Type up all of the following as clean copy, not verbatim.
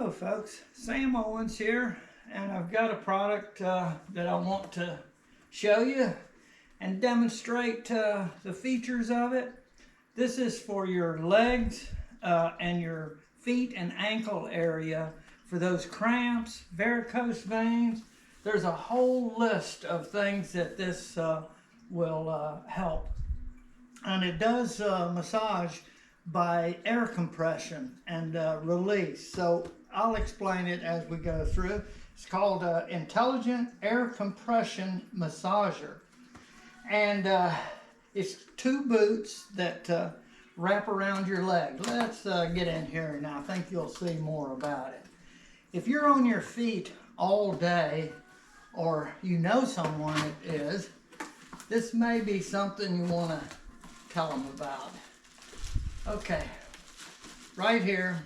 Hello folks, Sam Owens here, and I've got a product that I want to show you and demonstrate the features of it. This is for your legs and your feet and ankle area for those cramps, varicose veins. There's a whole list of things that this will help. And it does massage by air compression and release. So I'll explain it as we go through. It's called Intelligent Air Compression Massager. And it's two boots that wrap around your leg. Let's get in here and I think you'll see more about it. If you're on your feet all day, or you know someone it is, this may be something you want to tell them about. Okay, right here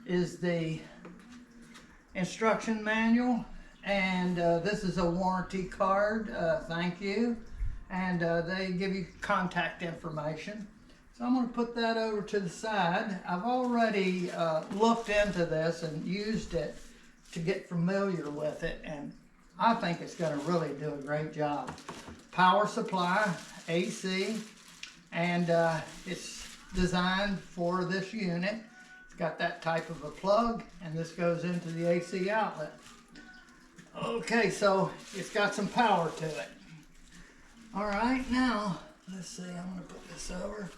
is the instruction manual, and this is a warranty card, thank you, and they give you contact information. So I'm going to put that over to the side. I've already looked into this and used it to get familiar with it, and I think it's going to really do a great job. Power supply, AC, and it's designed for this unit. It's got that type of a plug, and this goes into the AC outlet. Okay, so it's got some power to it. All right, now let's see, I'm going to put this over.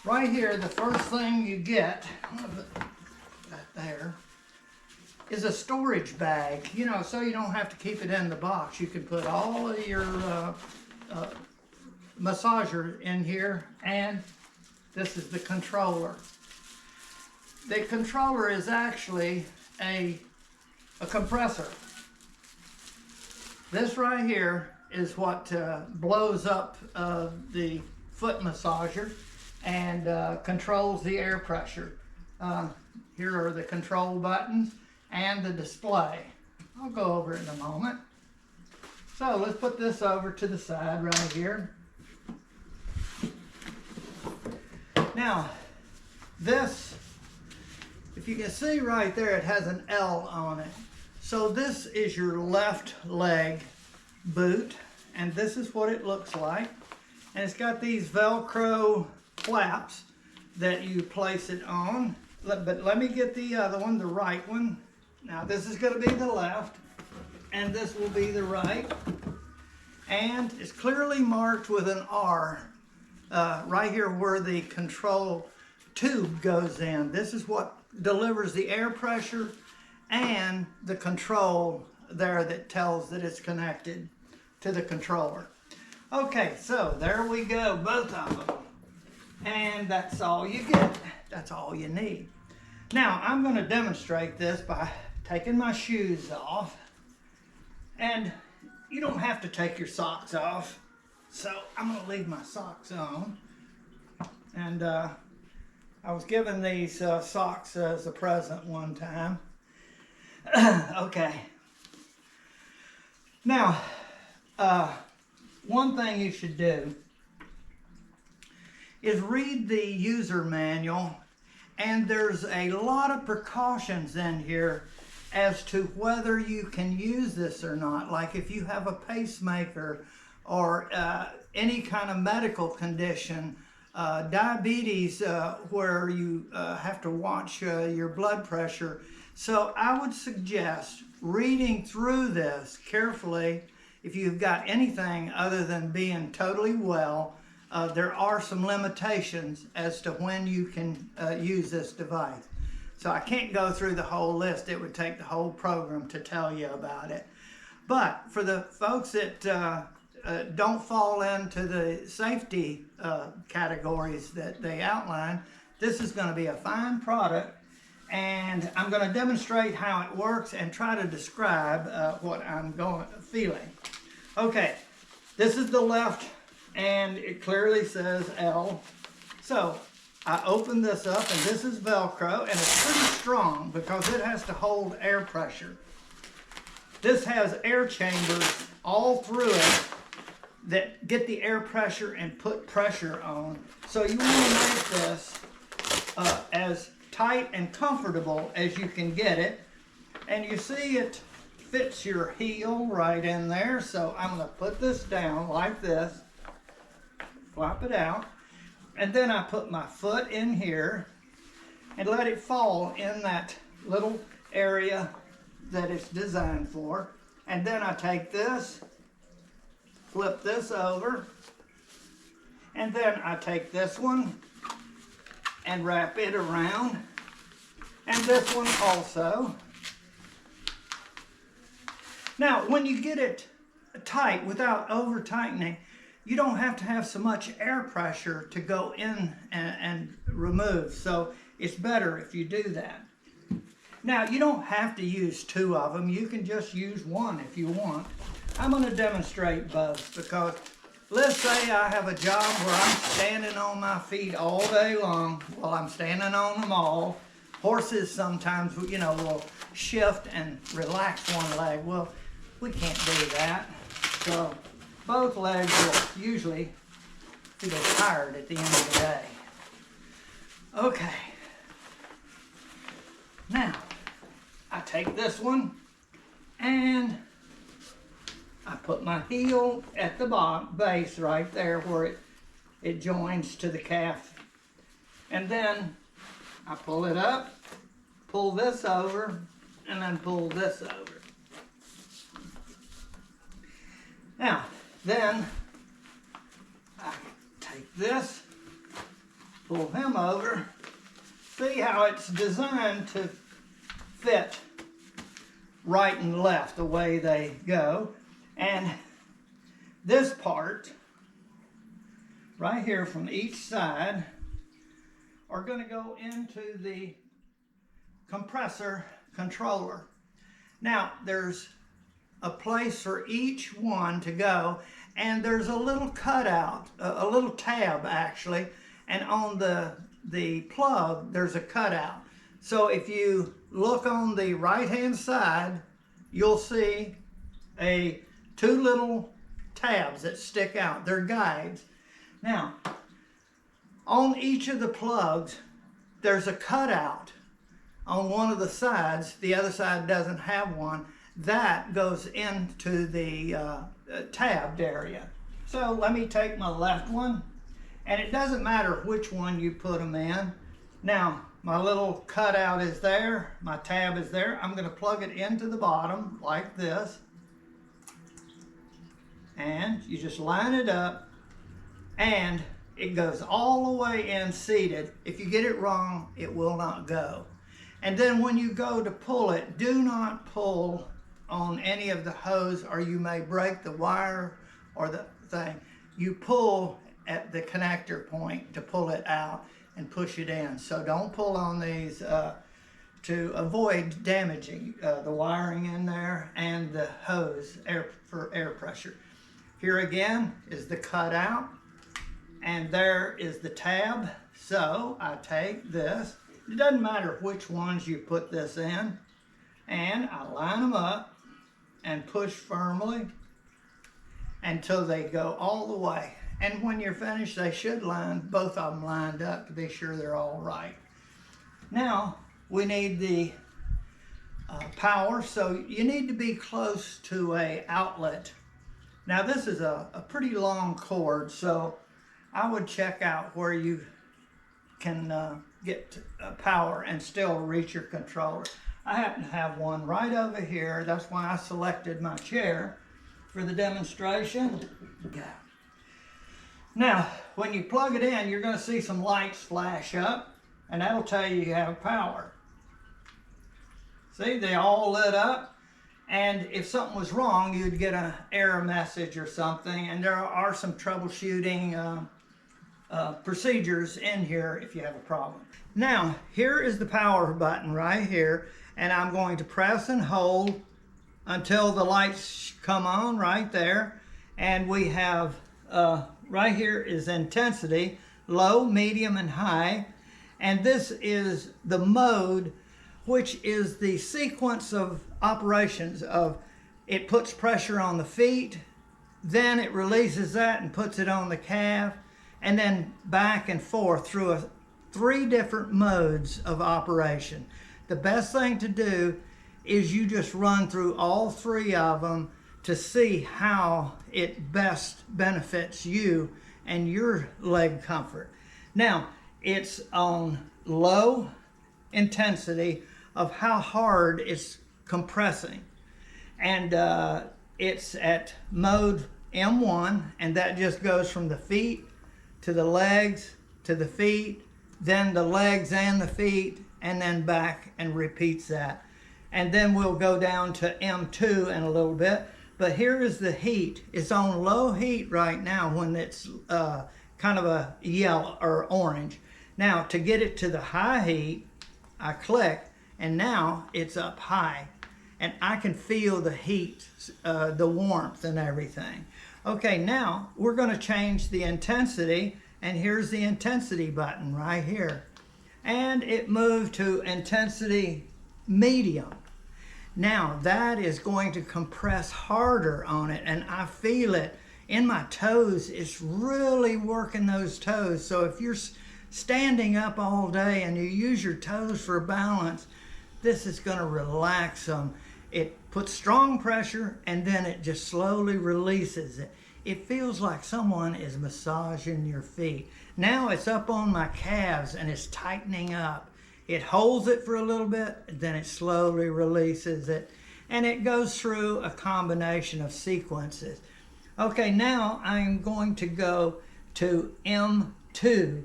Right here, the first thing you get, I'm going to put that there, is a storage bag, you know, so you don't have to keep it in the box. You can put all of your massager in here, and this is the controller. The controller is actually a compressor. This right here is what blows up the foot massager and controls the air pressure. Here are the control buttons and the display. I'll go over it in a moment. So let's put this over to the side right here. Now, this, if you can see right there, it has an L on it. So this is your left leg boot, and this is what it looks like. And it's got these Velcro flaps that you place it on. But let me get the other one, the right one. Now this is going to be the left, and this will be the right. And it's clearly marked with an R. Right here where the control tube goes in. This is what delivers the air pressure and the control there that tells that it's connected to the controller. Okay, so there we go, both of them. And that's all you get. That's all you need. Now, I'm going to demonstrate this by taking my shoes off. And you don't have to take your socks off. So I'm going to leave my socks on, and I was given these socks as a present one time. Okay. Now, one thing you should do is read the user manual, and there's a lot of precautions in here as to whether you can use this or not. Like if you have a pacemaker, or any kind of medical condition, diabetes, where you have to watch your blood pressure. So I would suggest reading through this carefully. If you've got anything other than being totally well, there are some limitations as to when you can use this device. So I can't go through the whole list. It would take the whole program to tell you about it. But for the folks that don't fall into the safety categories that they outline, this is going to be a fine product, and I'm going to demonstrate how it works and try to describe what I'm feeling. Okay, this is the left, and it clearly says L. So I open this up, and this is Velcro, and it's pretty strong because it has to hold air pressure. This has air chambers all through it that get the air pressure and put pressure on. So you want to make this as tight and comfortable as you can get it. And you see it fits your heel right in there. So I'm going to put this down like this, flop it out, and then I put my foot in here and let it fall in that little area that it's designed for. And then I take this, flip this over, and then I take this one and wrap it around, and this one also. Now, when you get it tight without over tightening, you don't have to have so much air pressure to go in and remove. So it's better if you do that. Now, you don't have to use two of them. You can just use one if you want. I'm going to demonstrate both because let's say I have a job where I'm standing on my feet all day long. Well, I'm standing on them all. Horses sometimes, you know, will shift and relax one leg. Well, we can't do that. So both legs will usually feel tired at the end of the day. Okay. Now, I take this one and I put my heel at the base right there where it joins to the calf. And then I pull it up, pull this over, and then pull this over. Now, then I take this, pull him over. See how it's designed to fit right and left the way they go. And this part right here from each side are going to go into the compressor controller. Now, there's a place for each one to go, and there's a little cutout, a little tab actually, and on the plug there's a cutout. So if you look on the right hand side, you'll see two little tabs that stick out. They're guides. Now, on each of the plugs, there's a cutout on one of the sides. The other side doesn't have one. That goes into the tabbed area. So let me take my left one, and it doesn't matter which one you put them in. Now, my little cutout is there, my tab is there. I'm going to plug it into the bottom like this. And you just line it up, and it goes all the way in seated. If you get it wrong, it will not go. And then when you go to pull it, do not pull on any of the hose or you may break the wire or the thing. You pull at the connector point to pull it out and push it in. So don't pull on these to avoid damaging the wiring in there and the hose for air pressure. Here again is the cutout, and there is the tab. So I take this, it doesn't matter which ones you put this in, and I line them up and push firmly until they go all the way. And when you're finished, they should line, both of them lined up to be sure they're all right. Now, we need the power, so you need to be close to an outlet. Now, this is a pretty long cord, so I would check out where you can get power and still reach your controller. I happen to have one right over here. That's why I selected my chair for the demonstration. Yeah. Now, when you plug it in, you're going to see some lights flash up, and that'll tell you have power. See, they all lit up, and if something was wrong, you'd get an error message or something, and there are some troubleshooting procedures in here if you have a problem. Now, here is the power button right here, and I'm going to press and hold until the lights come on right there. And we have right here is intensity, low, medium, and high. And this is the mode, which is the sequence of operations of it puts pressure on the feet, then it releases that and puts it on the calf, and then back and forth through 3 different modes of operation. The best thing to do is you just run through all 3 of them to see how it best benefits you and your leg comfort. Now, it's on low intensity of how hard it's compressing. And it's at mode M1, and that just goes from the feet to the legs to the feet, then the legs and the feet, and then back, and repeats that. And then we'll go down to M2 in a little bit. But here is the heat. It's on low heat right now when it's kind of a yellow or orange. Now, to get it to the high heat, I click, and now it's up high. And I can feel the heat, the warmth and everything. Okay, now we're going to change the intensity, and here's the intensity button right here. And it moved to intensity medium. Now that is going to compress harder on it, and I feel it in my toes. It's really working those toes. So if you're standing up all day and you use your toes for balance, this is going to relax them. It puts strong pressure, and then it just slowly releases it. It feels like someone is massaging your feet. Now it's up on my calves and it's tightening up. It holds it for a little bit, then it slowly releases it. And it goes through a combination of sequences. Okay, now I'm going to go to M2,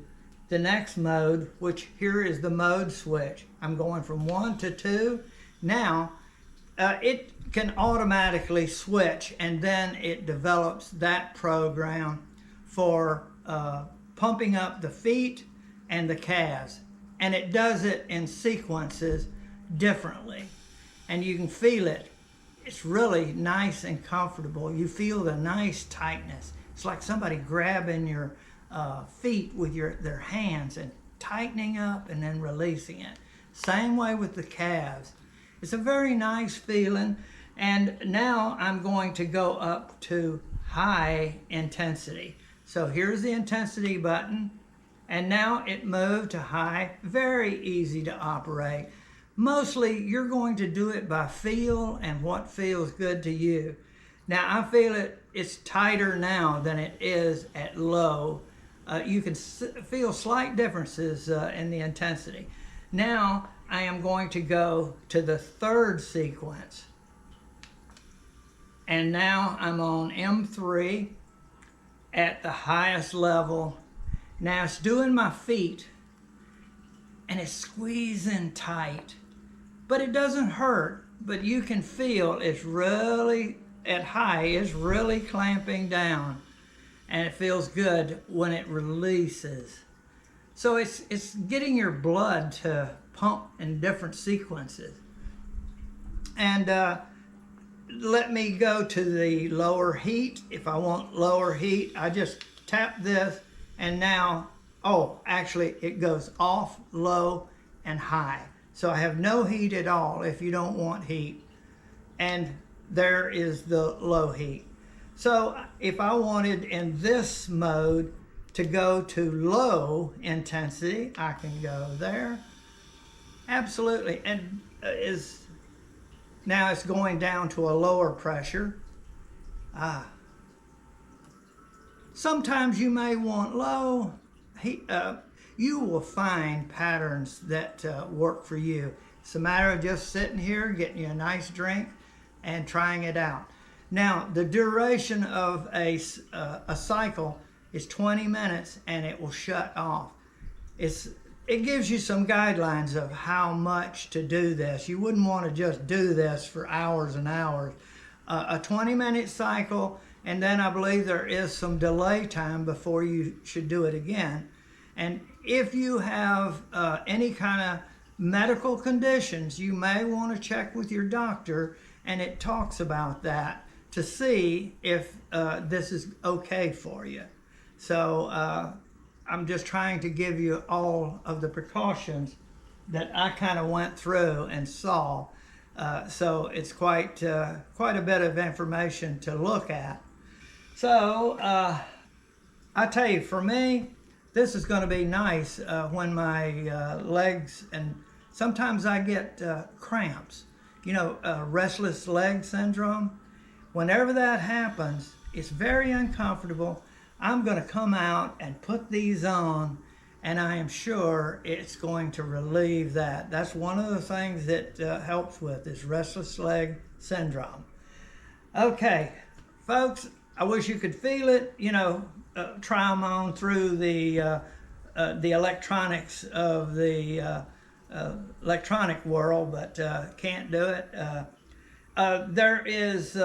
the next mode, which here is the mode switch. I'm going from 1 to 2. Now, it can automatically switch, and then it develops that program for pumping up the feet and the calves. And it does it in sequences differently. And you can feel it. It's really nice and comfortable. You feel the nice tightness. It's like somebody grabbing your feet with their hands and tightening up and then releasing it. Same way with the calves. It's a very nice feeling. And now I'm going to go up to high intensity. So here's the intensity button. And now it moved to high. Very easy to operate. Mostly you're going to do it by feel and what feels good to you. Now I feel it's tighter now than it is at low. You can feel slight differences in the intensity. Now I am going to go to the 3rd sequence. And now I'm on M3 at the highest level. Now it's doing my feet, and it's squeezing tight, but it doesn't hurt. But you can feel it's really, at high, it's really clamping down, and it feels good when it releases. So it's getting your blood to pump in different sequences. And let me go to the lower heat. If I want lower heat, I just tap this, and now, actually it goes off, low, and high. So I have no heat at all if you don't want heat. And there is the low heat. So if I wanted in this mode to go to low intensity, I can go there. Absolutely. And now it's going down to a lower pressure. Sometimes you may want low heat. You will find patterns that work for you. It's a matter of just sitting here, getting you a nice drink, and trying it out. Now, the duration of a cycle is 20 minutes, and it will shut off. It gives you some guidelines of how much to do this. You wouldn't want to just do this for hours and hours. A 20-minute cycle, and then I believe there is some delay time before you should do it again. And if you have any kind of medical conditions, you may want to check with your doctor, and it talks about that to see if this is okay for you. So I'm just trying to give you all of the precautions that I kind of went through and saw. So it's quite a bit of information to look at. So I tell you, for me, this is going to be nice when my legs, and sometimes I get cramps, you know, restless leg syndrome. Whenever that happens, it's very uncomfortable. I'm going to come out and put these on, and I am sure it's going to relieve that. That's one of the things that helps with is restless leg syndrome. Okay, folks, I wish you could feel it, you know, try them on through the electronics of the electronic world, but can't do it. There is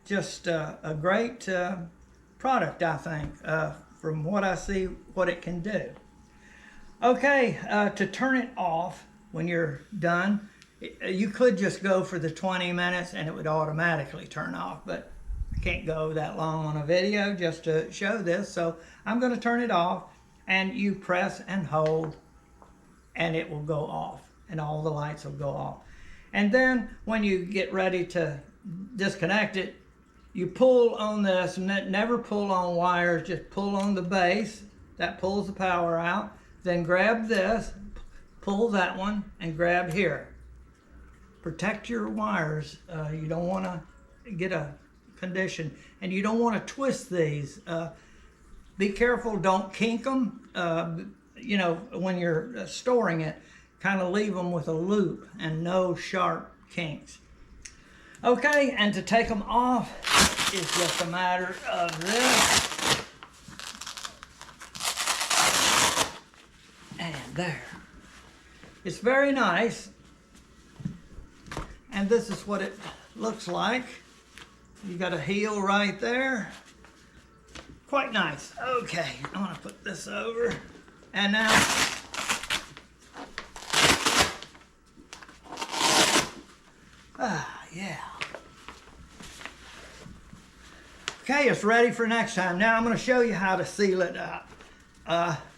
just a great product, I think, from what I see, what it can do. Okay, to turn it off when you're done, you could just go for the 20 minutes and it would automatically turn off, but I can't go that long on a video just to show this, so I'm going to turn it off, and you press and hold and it will go off and all the lights will go off. And then when you get ready to disconnect it, you pull on this, never pull on wires, just pull on the base, that pulls the power out, then grab this, pull that one, and grab here. Protect your wires. You don't want to get a condition, and you don't want to twist these. Be careful, don't kink them. You know, when you're storing it, kind of leave them with a loop and no sharp kinks. Okay, and to take them off is just a matter of this. And there. It's very nice. And this is what it looks like. You got a heel right there. Quite nice. Okay, I'm gonna put this over. And now, yeah. Okay, it's ready for next time. Now I'm going to show you how to seal it up.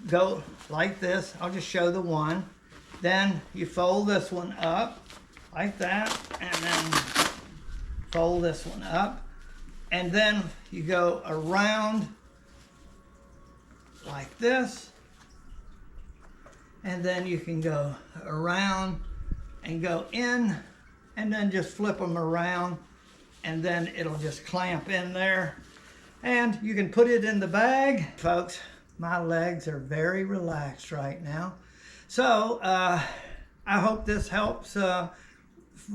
Go like this. I'll just show the one. Then you fold this one up like that, and then fold this one up. And then you go around like this. And then you can go around and go in, and then just flip them around, and then it'll just clamp in there. And you can put it in the bag. Folks, my legs are very relaxed right now. So I hope this helps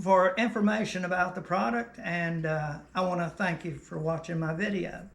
for information about the product, and I want to thank you for watching my video.